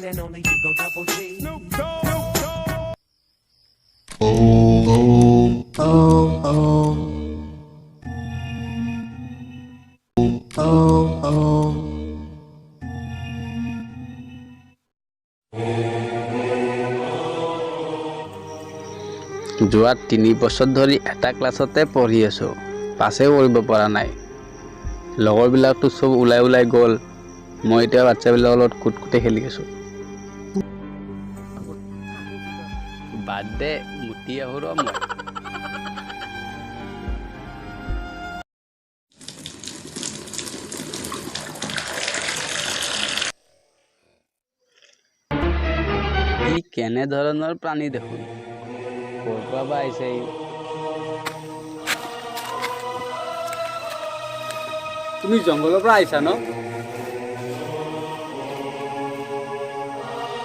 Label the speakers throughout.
Speaker 1: one and only Eagle Double G.
Speaker 2: যোৱা 3 বছৰ ধৰি এটা ক্লাছতে পঢ়ি আছোঁ পাছে কৰিব পৰা নাই লগৰবিলাকতো চব ওলাই গ'ল মই এতিয়া বাচ্চাবিলাকৰ লগত কুটকুটে খেলি আছোঁ বাদে মুতি আহোঁ ৰ মই ই কেনে ধৰণৰ প্ৰাণী দেখোন ক'ৰ পৰা বা আহিছে ই তুমি জংঘলৰ পৰা আহিছা ন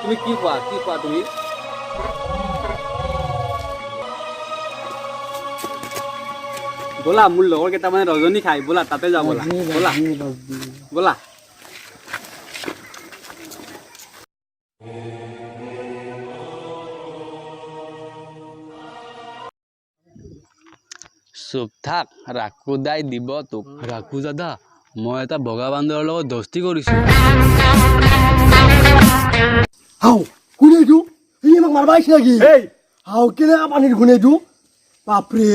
Speaker 2: তুমি কি খোৱা তুমি ব'লা মোৰ লগৰ কেইটামানে ৰজনী খাই ব'লা তাতে যাওঁ ব'লা চুপ থাক ৰাখু দাই দিব তোক ৰাখু দাদা মই এটা বগা বান্দৰৰ লগত দস্তি কৰিছোঁ
Speaker 3: হাও কোনে এইটো ই আমাক মাৰবা আহিছে নেকি হাও কেনে পানীৰ গুণ এইটো বাপৰে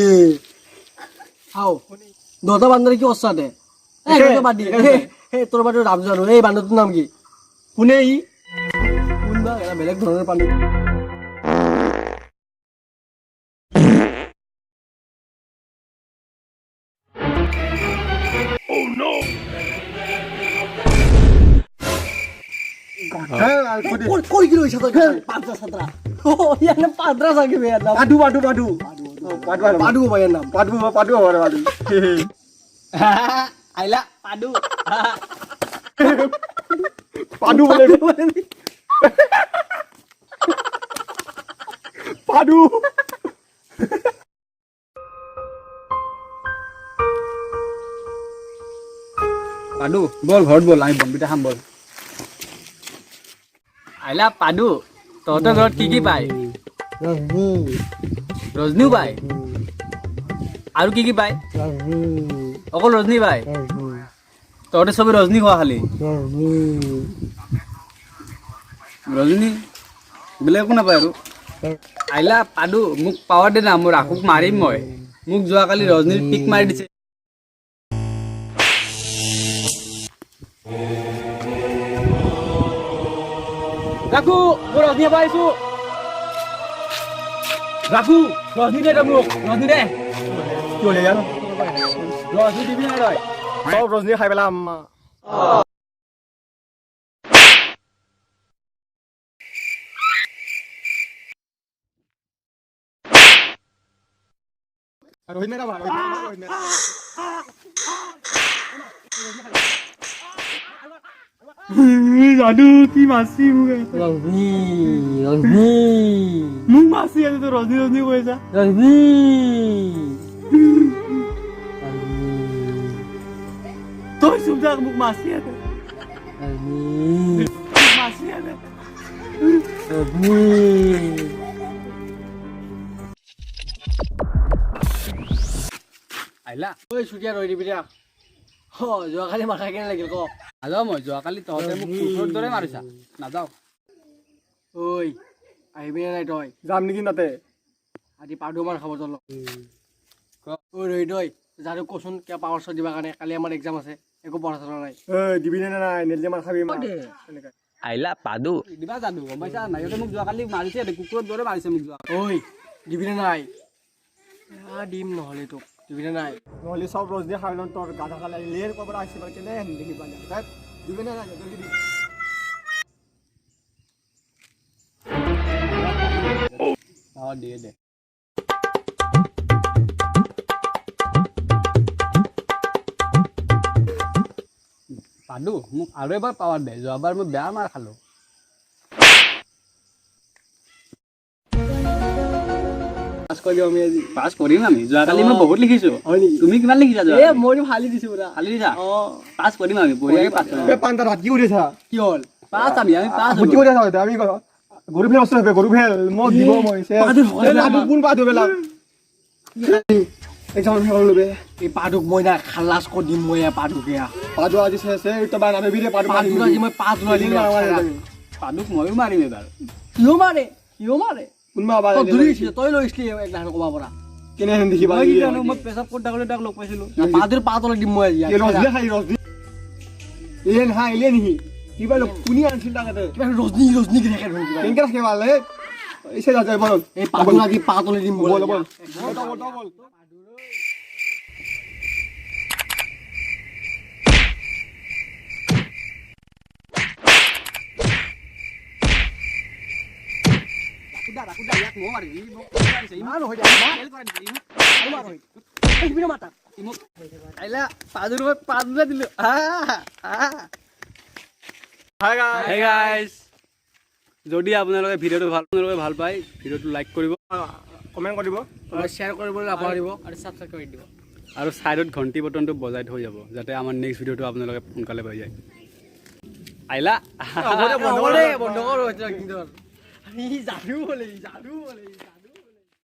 Speaker 3: হাও দহটা বান্দৰে কি অস্তা দে তোৰ বাদে নাম জানো এই বান্দৰটোৰ নাম কি কোনে ই কোনবা এটা বেলেগ ধৰণৰ পানী
Speaker 2: পাদু বল ঘৰত বল আমি বনবিটা খাম বল আইলা পাদু তহঁতৰ ঘৰত কি পায় ৰজনীও পায় আৰু কি পায় অকল ৰজনী পায় তহঁতে চবে ৰজনী খোৱা খালি ৰজনী বেলেগ একো নাপায় আৰু আইলা পাদু মোক পাৱাৰ দে না মোৰ ৰাখুক মাৰিম মই মোক যোৱাকালি ৰজনীৰ পিক মাৰি দিছে ৰাখু মই ৰজনী পাইছো ৰাখু ৰজনী দে মোক ৰজনী দে কি হ'লে জানো ৰজনী দিবি নাই তই চব ৰজনী খাই পেলাম
Speaker 4: জাদু কি মাছি মোক মাছি আছে তো ৰজনী কৈছা তই চুপ থাক মোক মাছি আছে মাছি আছে
Speaker 2: আহিলা
Speaker 3: ঐ চুতীয়া ৰৈ দিবি দিয়া যোৱাকালি মাথা কেনে লাগিল ক
Speaker 2: নাযাওঁ মই যোৱাকালি তহঁতে মোক কুকুৰৰ দৰে মাৰিছা নাযাওঁ
Speaker 3: ঐ আহিবি নাই তই
Speaker 4: যাম নেকি তাতে
Speaker 3: আজি পাউডাৰ মাৰ খাব তল ঐ ৰৈ তই জানো কচোন কিয় পাৱাৰ শ্বট দিবা কাৰণে কালি আমাৰ এক্সাম আছে একো পঢ়া চঢ়া নাই
Speaker 4: দিবি নে নাই নেলি মাৰ খাবি
Speaker 2: আহিলা পাদু দিবা জানো গম পাইছা নাই সিহঁতে মোক যোৱাকালি মাৰিছে কুকুৰৰ দৰে মাৰিছে মোক যোৱা
Speaker 3: ঐ দিবিনে নাই দিম নহ'লে তোক দিবিনে নাই
Speaker 4: নহ'লে চব ৰজনী খাই ল'ম তোৰ গাধা খালে লেৰ ক'ৰ পৰা আহিছে বাৰু কেনে দেখি পালে দিবি নে নাই দিবি
Speaker 2: দিয়ে দে পাদু মোক আৰু এবাৰ পাৱাৰ দে যোৱাবাৰ মই বেয়া মাৰ খালোঁ পাছ কৰিম আমি যোৱাকালি মই বহুত লিখিছোঁ তুমি কিমান লিখিছা
Speaker 3: মই ফালি দিছো পুৰা
Speaker 2: খালি দিছা পাছ কৰিম আমি বঢ়িয়াকৈ পাছ কৰিম
Speaker 4: পান্তা ভাত কি কৰিছা
Speaker 3: কি হ'ল
Speaker 2: পাঁচ আমি পাঁচ
Speaker 4: আপত্তি কৰি আছা আমি গৰু ফেল বস্তু হবে গৰু ফেল মোক দিব মই কোন পাদু বেলা একদম ফেল লবে
Speaker 3: এই পাদুক মই না খালাস কৰি দিম মই পাদুকে
Speaker 4: পাদু আজি আছে তো বা নামে বিলে পাদু মাৰি
Speaker 3: আজি মই পাঁচ লৈ দিম
Speaker 2: পাদুক ময়ো মাৰিম এবাৰ
Speaker 3: কিয় মাৰে
Speaker 4: কোনবা বা
Speaker 3: তই ধৰিছিলি তই লৈছিলি একলাখ ক'বা পৰা
Speaker 4: কেনে হেন দেখিবা
Speaker 2: মই কি জানো মই পেচাব কৰি থাকোঁতে তাক লগ পাইছিলোঁ
Speaker 3: পাদুৰ পাতলৈ দিম মই আজি
Speaker 4: ৰজনী খাই ৰজনী এলেন হা এলেন হি কিবা কোনি আনছিল তাকে
Speaker 3: কিবা ৰজনী কি থাকে
Speaker 4: কেনকে ৰাখে ভালে ইছে যা বল
Speaker 3: এই পাদুক আজি পাতলৈ দিম
Speaker 4: বল বল
Speaker 2: Hey guys, যদি আপোনালোকে ভিডিঅ'টো ভাল পায় ভিডিঅ'টো লাইক কৰিব
Speaker 4: কমেন্ট কৰিব
Speaker 3: শ্বেয়াৰ কৰিবলৈ নাপাহৰিব আৰু ছাবস্ক্ৰাইব কৰি দিব
Speaker 2: আৰু ছাইডত ঘণ্টি বটনটো বজাই থৈ যাব যাতে আমাৰ নেক্সট ভিডিঅ'টো আপোনালোকে সোনকালে পাই যায় আহিলা
Speaker 3: বন্ধ কৰ